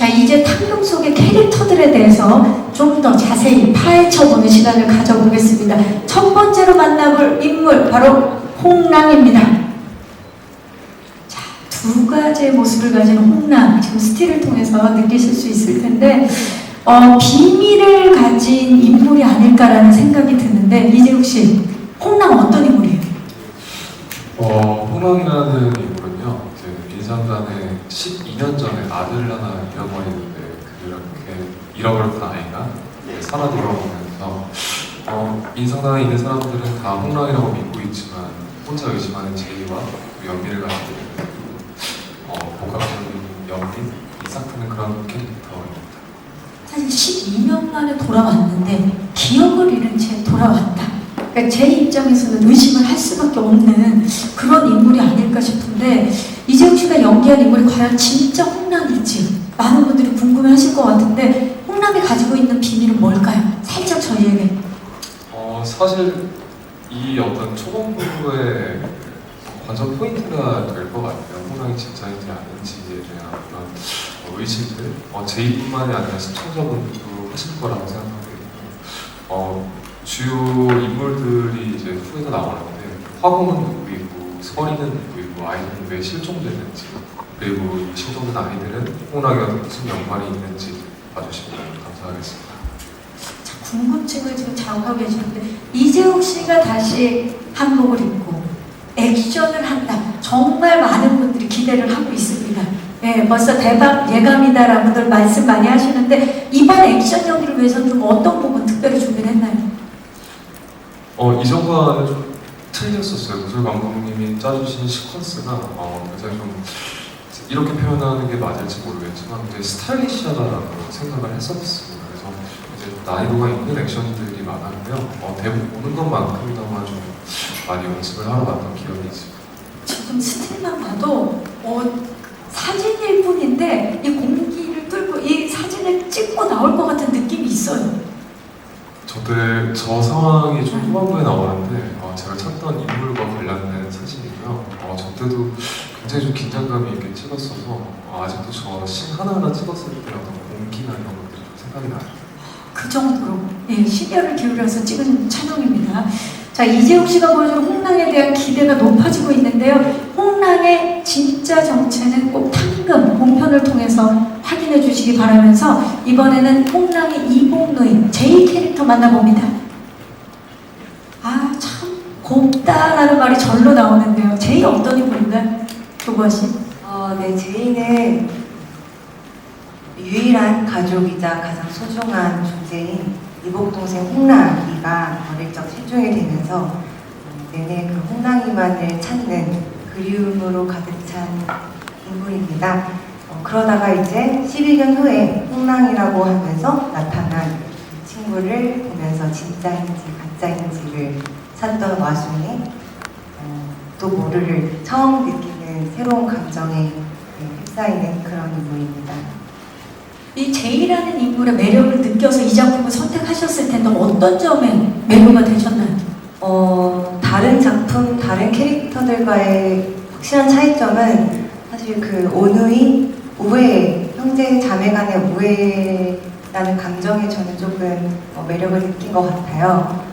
자, 이제 탕금 속의 캐릭터들에 대해서 좀 더 자세히 파헤쳐보는 시간을 가져보겠습니다. 첫 번째로 만나볼 인물, 바로 홍랑입니다. 자, 두 가지의 모습을 가진 홍랑, 지금 스틸을 통해서 느끼실 수 있을 텐데, 비밀을 가진 인물이 아닐까라는 생각이 드는데, 이재욱 씨, 홍랑 어떤 인물이에요? 홍랑이라는 인물은요, 이제 민상단에 12년 전에 아들을 하나 잃어버리는데 그렇게 잃어버렸던 아이가 살아 돌아오면서 민상단에 있는 사람들은 다 홍랑이라고 믿고 있지만 혼자 의심하는 제이와 그 연기를 가지고 있는 복합적인 연기, 이삭하는 그런 캐릭터입니다. 사실 12년 만에 돌아왔는데 기억을 잃은 채 돌아왔다. 그러니까 제 입장에서는 의심을 할 수밖에 없는 그런 인물이 아닐까 싶은데, 이재욱 씨가 연기한 인물이 과연 진짜 홍랑일지 많은 분들이 궁금해하실 것 같은데, 홍랑이 가지고 있는 비밀은 뭘까요? 살짝 저희에게. 사실 이 어떤 초반부의 관전 포인트가 될 것 같아요. 홍랑이 진짜인지 아닌지에 대한 그런 의심들, 제이뿐만이 아니라 시청자분들도 하실 거라고 생각하고, 주요 인물들이 이제 후에서 나오는데 화공은 누구이고, 서리는 누구이고, 아이들은 왜 실종됐는지, 그리고 이 실종된 아이들은 홍랑이와 무슨 연관이 있는지 봐주시면 감사하겠습니다. 자, 궁금증을 지금 자극하고 계시는데, 이재욱 씨가 다시 한복을 입고 액션을 한다. 정말 많은 분들이 기대를 하고 있습니다. 네, 벌써 대박 예감이다라고들 말씀 많이 하시는데, 이번 액션 연기를 위해서는 좀 어떤 부분 특별히 준비를 했나요? 이전과는 좀 틀렸었어요. 무술 감독님이 짜주신 시퀀스가 굉장히 좀 이렇게 표현하는 게 맞을지 모르겠지만 굉장히 스타일리시하다라고 생각을 했었습니다. 그래서 이제 난이도가 있는 액션들이 많았고요. 대부분 보는 것만큼이나마 좀 많이 연습을 하러 갔던 기억이 있습니다. 지금 스틸만 봐도 사진일 뿐인데 이 공기를 뚫고 이 사진을 찍고 나올 것 같은 느낌이 있어요. 저 상황이 좀 후반부에 나오는데 제가 찾던 인물과 관련된 사진이고요. 저 때도 굉장히 좀 긴장감이 있게 찍었어서 아직도 저 씬 하나하나 찍었을 때 어떤 공기나 이런 것들이 좀 생각이 나요. 그 정도로 신경을 기울여서 찍은 촬영입니다. 자, 이재욱 씨가 보여주는 홍랑에 대한 기대가 높아지고 있는데요. 홍랑의 진짜 정체는 꼭 탕금 본편을 통해서 확인해 주시기 바라면서, 이번에는 홍랑의 이복노인 제이 캐릭터 만나봅니다. 아, 참 곱다라는 말이 절로 나오는데요. 제이 어떤 인물인가요? 조보아 씨? 네, 제이는 유일한 가족이자 가장 소중한 존재인 이복동생 홍랑이가 어릴 적 실종이 되면서 내내 그 홍랑이만을 찾는 그리움으로 가득 찬 인물입니다. 그러다가 이제 12년 후에 홍랑이라고 하면서 나타난 친구를 보면서 진짜인지 가짜인지를 찾던 와중에 또 모르를 처음 느끼는 새로운 감정에 휩싸이는 그런 인물입니다. 이 제이라는 인물의 매력을 느껴서 이 작품을 선택하셨을 텐데 어떤 점에 매료가 되셨나요? 다른 작품, 다른 캐릭터들과의 확실한 차이점은 사실 그 온누이, 우애, 형제 자매 간의 우애라는 감정에 저는 조금 매력을 느낀 것 같아요.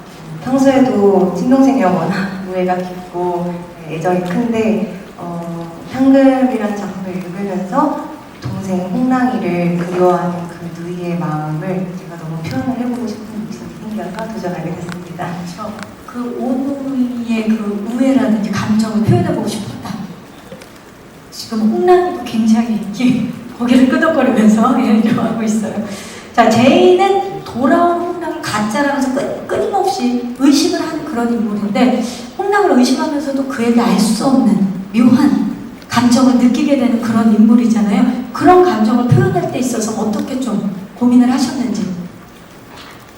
평소에도 친동생이랑 워낙 우애가 깊고 애정이 큰데 탕금이라는 작품을 읽으면서 동생 홍랑이를 그리워하는 그 누이의 마음을 제가 너무 표현을 해보고 싶은 욕심이 생겨서 도전하게 됐습니다. 그렇죠. 그 온누이의 그 우애라든지 감정을 표현해보고 싶었다. 지금 홍랑이도 굉장히 고개를 끄덕거리면서 하고 있어요. 자, 제이는 돌아온 홍랑을 가짜라면서 끊임없이 의심을 하는 그런 인물인데, 홍랑을 의심하면서도 그에게 알 수 없는 묘한 감정을 느끼게 되는 그런 인물이잖아요. 그런 감정을 표현할 때 있어서 어떻게 좀 고민을 하셨는지.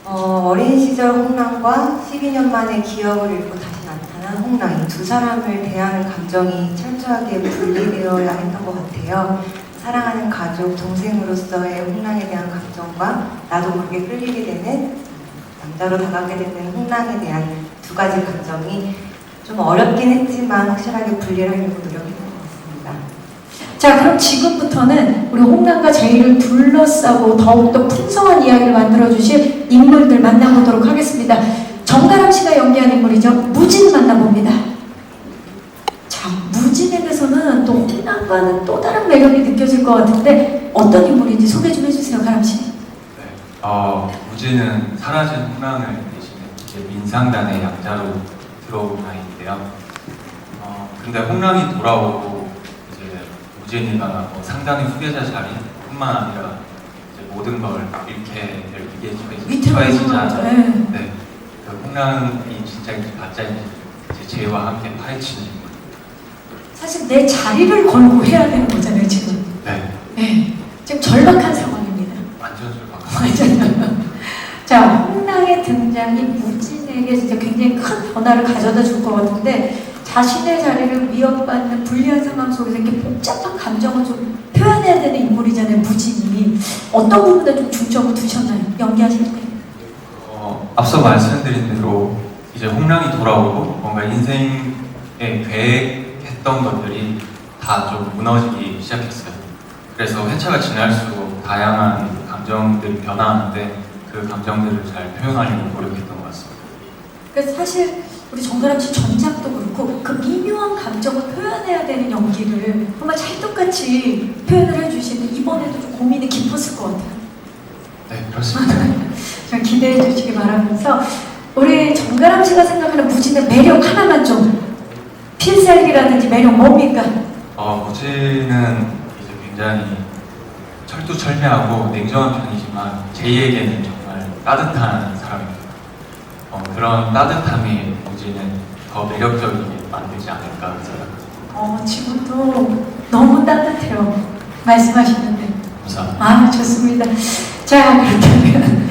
어린 시절 홍랑과 12년 만에 기억을 잃고 다시 나타난 홍랑, 이 두 사람을 대하는 감정이 철저하게 분리되어야 했던 것 같아요. 사랑하는 가족, 동생으로서의 홍랑에 대한 감정과 나도 모르게 끌리게 되는, 남자로 다가게 되는 홍랑에 대한 두 가지 감정이 좀 어렵긴 했지만 확실하게 분리를 하려고 노력했던 것 같습니다. 자, 그럼 지금부터는 우리 홍남과 제이를 둘러싸고 더욱더 풍성한 이야기를 만들어주실 인물들 만나보도록 하겠습니다. 정가람 씨가 연기한 인물이죠. 무진 만나봅니다. 자, 무진에 대해서는 또 홍남과는 또 다른 매력이 느껴질 것 같은데 어떤 인물인지 소개 좀 해주세요, 가람 씨. 네. 무진은 사라진 홍랑을 대신해 이제 민상단의 양자로 들어온 아이인데요. 근데 홍랑이 돌아오고 이제 무진이가 상단의 후계자 자리뿐만 아니라 이제 모든 걸 잃게 될 위기에 처해지자. 네. 그 홍랑이 진짜인지 가짜인지 이제 제이와 함께 파헤치는 인물. 사실 내 자리를 걸고 해야 되는 거잖아요, 지금. 네. 네. 지금 절박한 상황입니다. 완전 절박한. 자, 홍랑의 등장이 무진에게 진짜 굉장히 큰 변화를 가져다 줄 것 같은데 자신의 자리를 위협받는 불리한 상황 속에서 이렇게 복잡한 감정을 좀 표현해야 되는 인물이잖아요, 무진이. 어떤 부분에 좀 중점을 두셨나요? 연기하실 때? 앞서 말씀드린 대로 이제 홍랑이 돌아오고 뭔가 인생에 계획했던 것들이 다 좀 무너지기 시작했어요. 그래서 회차가 지날수록 다양한 감정들이 변화하는데 그 감정들을 잘 표현하려고 노력했던 것 같습니다. 그래서 사실 우리 정가람 씨 전작도 그렇고 그 미묘한 감정을 표현해야 되는 연기를 정말 찰떡같이 표현을 해주시는데 이번에도 좀 고민이 깊었을 것 같아요. 네, 그렇습니다. 좀 기대해 주시기 바라면서 우리 정가람 씨가 생각하는 무진의 매력 하나만 좀 필살기라든지 매력 뭡니까? 무진은 이제 굉장히 철두철미하고 냉정한 편이지만 제이에게는 정말 따뜻한 사람입니다. 그런 따뜻함이 무진을 더 매력적이게 만들지 않을까 생각합니다. 지금도 너무 따뜻해요. 말씀하시는데. 감사합니다. 아, 좋습니다. 자, 그렇다면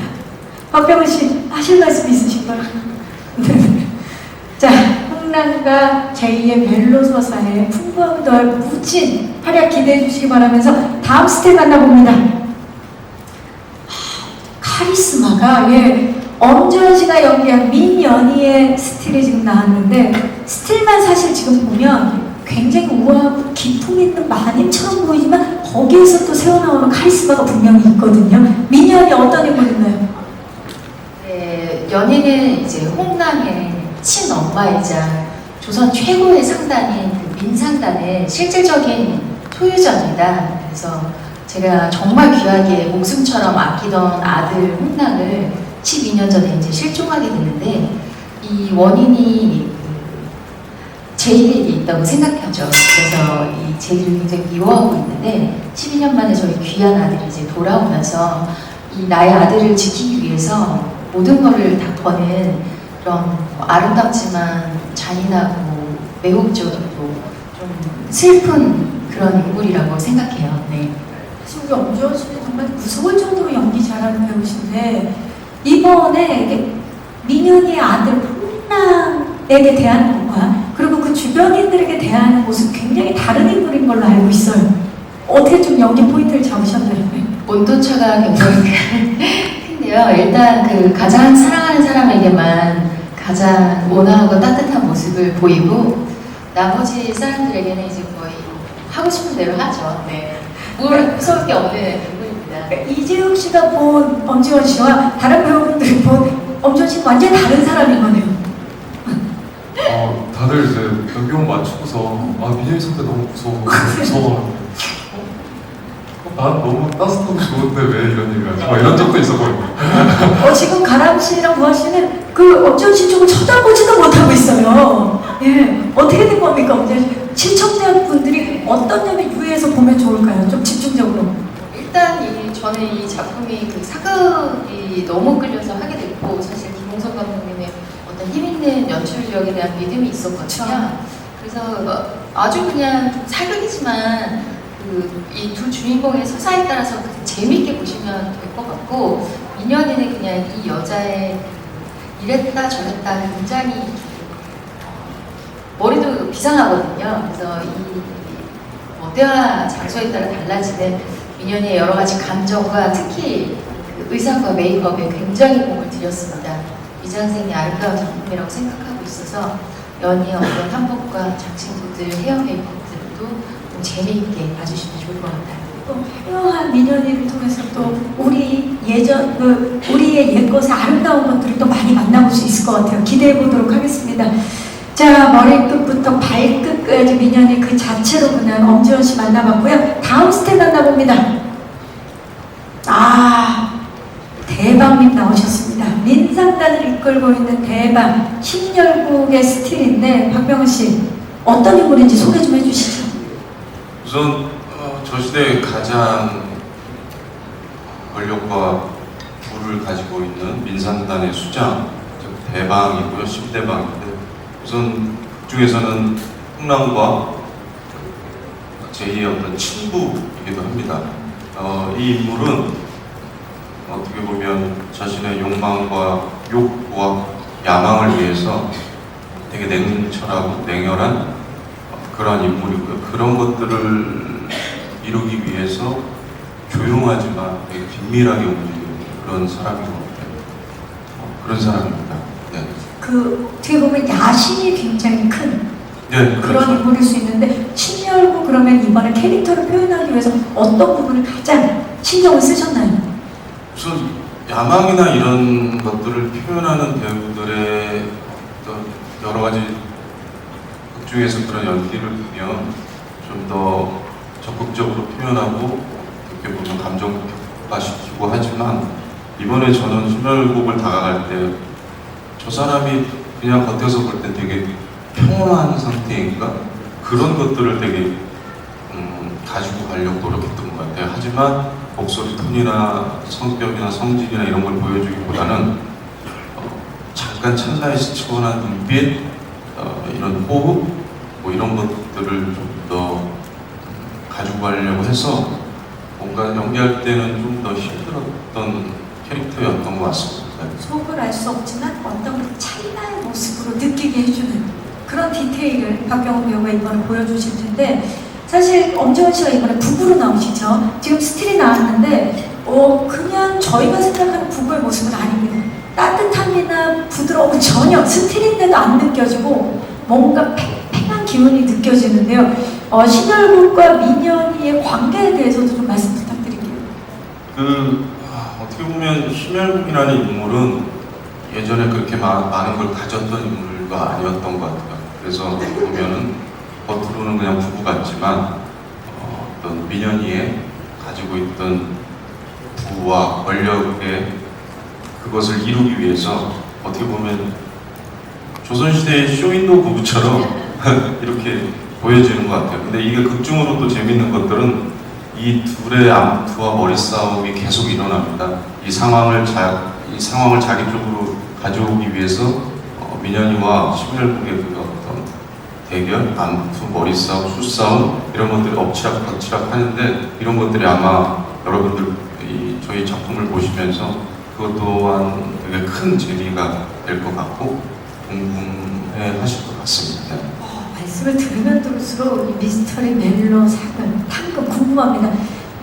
박병훈 씨 하실 말씀 있으신가요? 네. 자, 홍랑과 제이의 멜로서사에 풍부함을 더할 무진 활약 기대해 주시기 바라면서 다음 스텝 만나봅니다. 카리스마가 엄주현 씨가 연기한 민연희의 스틸이 지금 나왔는데 스틸만 사실 지금 보면 굉장히 우아하고 기품 있는 마님처럼 보이지만 거기에서 또 새어나오는 카리스마가 분명히 있거든요. 민연희 어떤 인물인가요? 네, 연희는 이제 홍랑의 친엄마이자 조선 최고의 상단인 그 민상단의 실질적인 소유자입니다. 그래서 제가 정말 귀하게 목숨처럼 아끼던 아들 홍랑을 12년 전에 이제 실종하게 됐는데 이 원인이 제이에게 있다고 생각하죠. 그래서 이 제이를 굉장히 미워하고 있는데 12년 만에 저희 귀한 아들이 이제 돌아오면서 이 나의 아들을 지키기 위해서 모든 것을 다 거는 그런 아름답지만 잔인하고 매혹적이고 좀 슬픈 그런 인물이라고 생각해요. 네. 사실 우리 엄주현 씨는 정말 무서울 정도로 연기 잘하는 배우신데 이번에 이게 민현이의 아들 홍랑에게 대하는 것과 그리고 그 주변인들에게 대하는 모습 굉장히 다른 인물인 걸로 알고 있어요. 어떻게 좀 연기 포인트를 잡으셨나요? 온도차가 굉장히 큰데요. 일단 그 가장 사랑하는 사람에게만 가장 온화하고 따뜻한 모습을 보이고 나머지 사람들에게는 이제 거의 하고 싶은 대로 하죠. 네. 뭘 무서울 게 없는 부분입니다. 이재욱 씨가 본 엄지원 씨와 다른 배우분들이 본 엄지원 씨는 완전히 다른 사람인 거네요. 다들 이제 변경 맞추고서 민현이 선배 너무 무서워. 난 너무 따뜻하고 좋은데 왜 이런 얘기를 하지? 막 이런 적도 있었거든요. 지금 가람 씨랑 부하 씨는 그 엄지원 씨 쪽을 쳐다보지도 못하고 있어요. 예, 어떻게 된 겁니까, 엄지원 씨? 시청자분들이 어떤 점에 유의해서 보면 좋을까요? 좀 집중적으로. 일단 저는 이 작품이 그 사극이 너무 끌려서 하게 됐고 사실 김홍석 감독님의 어떤 힘 있는 연출력에 대한 믿음이 있었거든요. 그래서 아주 그냥 좀 사극이지만 이 두 주인공의 서사에 따라서 재미있게 보시면 될 것 같고 민현이는 그냥 이 여자의 이랬다 저랬다 굉장히 머리도 비상하거든요. 그래서 이 때와 장소에 따라 달라지는 민현이의 여러 가지 감정과 특히 그 의상과 메이크업에 굉장히 공을 들였습니다. 미장센이 아름다운 작품이라고 생각하고 있어서 연희의 어떤 한복과 장신구들, 헤어 메이크업들도 좀 재미있게 봐주시면 좋을 것 같아요. 또 화려한 민현이를 통해서 또 우리 우리의 옛것의 아름다운 것들을 또 많이 만나볼 수 있을 것 같아요. 기대해 보도록 하겠습니다. 자, 머리끝부터 발끝까지 민현이 그 자체로 보는 엄지원 씨 만나봤고요. 다음 스텝 만나봅니다. 대박님 나오셨습니다. 민상단을 이끌고 있는 대박 신열국의 스틸인데 박병훈 씨 어떤 인물인지 소개 좀 해주시죠. 우선 저 시대에 가장 권력과 부를 가지고 있는 민상단의 수장 대방이고요. 10대방인데 우선 그중에서는 흥남과 제2의 어떤 친부이기도 합니다. 이 인물은 어떻게 보면 자신의 욕구와 야망을 위해서 되게 냉철하고 냉혈한 그런 인물이고요. 그런 것들을 이루기 위해서 조용하지만 되게 긴밀하게 움직이는 그런 사람인 것 같아요. 그런 사람입니다. 네. 어떻게 보면 야심이 굉장히 큰 네, 그런 그렇죠. 인물일 수 있는데 신열국 그러면 이번에 캐릭터를 표현하기 위해서 어떤 부분을 가장 신경을 쓰셨나요? 우선 야망이나 이런 것들을 표현하는 배우들의 어떤 여러 가지 극 중에서 그런 연기를 보면 좀 더 적극적으로 표현하고 어떻게 보면 감정격화시키고 하지만 이번에 저는 신열국을 다가갈 때 저 사람이 그냥 겉에서 볼 때 되게 평온한 상태인가? 그런 것들을 되게 가지고 가려고 노력했던 것 같아요. 하지만 목소리 톤이나 성격이나 성질이나 이런 걸 보여주기보다는 잠깐 찰나에 스쳐가는 눈빛, 이런 호흡, 뭐 이런 것들을 좀 더 가지고 가려고 해서 뭔가 연기할 때는 좀 더 힘들었던 캐릭터였던 것 같습니다. 속을 알 수 없지만 어떤 그 찰나의 모습으로 느끼게 해주는 그런 디테일을 박병훈 배우가 이번에 보여주실 텐데 사실 엄지원 씨가 이번에 부부로 나오시죠. 지금 스틸이 나왔는데 그냥 저희가 생각하는 부부의 모습은 아닙니다. 따뜻함이나 부드러움 전혀 스틸인데도 안 느껴지고 뭔가 팽팽한 기운이 느껴지는데요. 신열국과 민현이의 관계에 대해서도 좀 말씀 부탁드릴게요. 어떻게 보면 신열국이라는 인물은 예전에 그렇게 많은 걸 가졌던 인물과 아니었던 것 같아요. 그래서 보면은 겉으로는 그냥 부부 같지만 어떤 민현이의 가지고 있던 부와 권력의 그것을 이루기 위해서 어떻게 보면 조선시대의 쇼윈도 부부처럼 이렇게 보여지는 것 같아요. 근데 이게 극중으로 또 재밌는 것들은 이 둘의 암투와 머리 싸움이 계속 일어납니다. 이 상황을 자기 쪽으로 가져오기 위해서 민현이와 신열국의 그 어떤 대결, 암투, 머리 싸움, 수싸움 이런 것들이 엎치락뒤치락 하는데 이런 것들이 아마 여러분들 저희 작품을 보시면서 그것 또한 되게 큰 재미가 될 것 같고 궁금해 하실 것 같습니다. 말씀을 들으면 들을수록 이 미스터리, 멜로, 사극, 탕금 궁금합니다.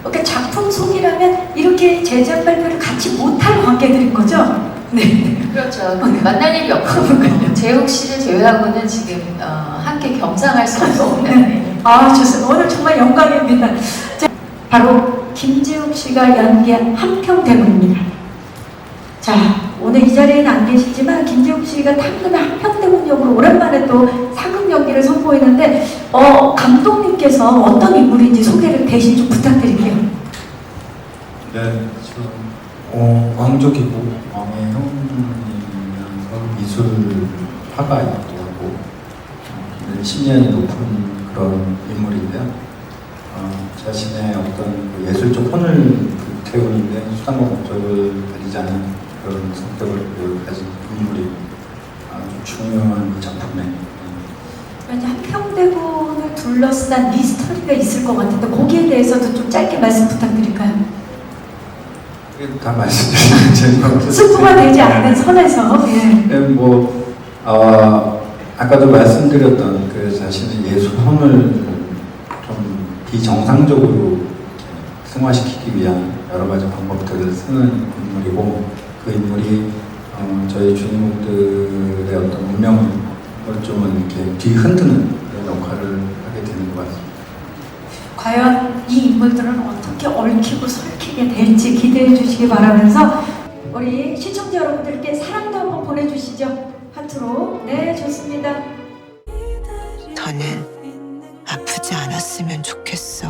그러니까 작품 속이라면 이렇게 제작 발표를 같이 못할 관계들인 거죠? 네. 그렇죠. 만날 일이 없고 재욱 씨를 제외하고는 지금 함께 겸상할 수 없는. 좋습니다. 오늘 정말 영광입니다. 자, 바로 김지욱 씨가 연기한 한평대문입니다. 자, 오늘 이 자리에는 안 계시지만 김지욱 씨가 탕금의 한평대문 역으로 오랜만에 또 사극 연기를 선보이는데 감독님께서 어떤 인물인지 소개를 대신 좀 부탁드릴게요. 네, 저 왕족이고 왕의 형이면서 미술화가이기도 하고 신념이 높은 그런 인물인데요. 자신의 어떤 그 예술적 혼을 태우는데 수단과 목적을 가리지 않은 그런 성격을 가진 인물이 아주 중요한 작품에 이제 한평대문을 둘러싼 미스터리가 있을 것 같은데 거기에 대해서도 좀 짧게 말씀 부탁드릴까요? 다 말씀드리면 재미가 없어서 스포가 되지 않는 선에서 아까도 말씀드렸던 그 자신의 예술혼을 좀 비정상적으로 승화시키기 위한 여러 가지 방법들을 쓰는 인물이고 그 인물이 저희 주인공들의 어떤 운명을 좀 이렇게 뒤흔드는 그런 역할을 하게 되는 것 같습니다. 과연 이 인물들은 어떻게 얽히고 설키게 될지 기대해 주시기 바라면서 우리 시청자 여러분들께 사랑도 한번 보내주시죠. 하트로. 네, 좋습니다. 더는 아프지 않았으면 좋겠어.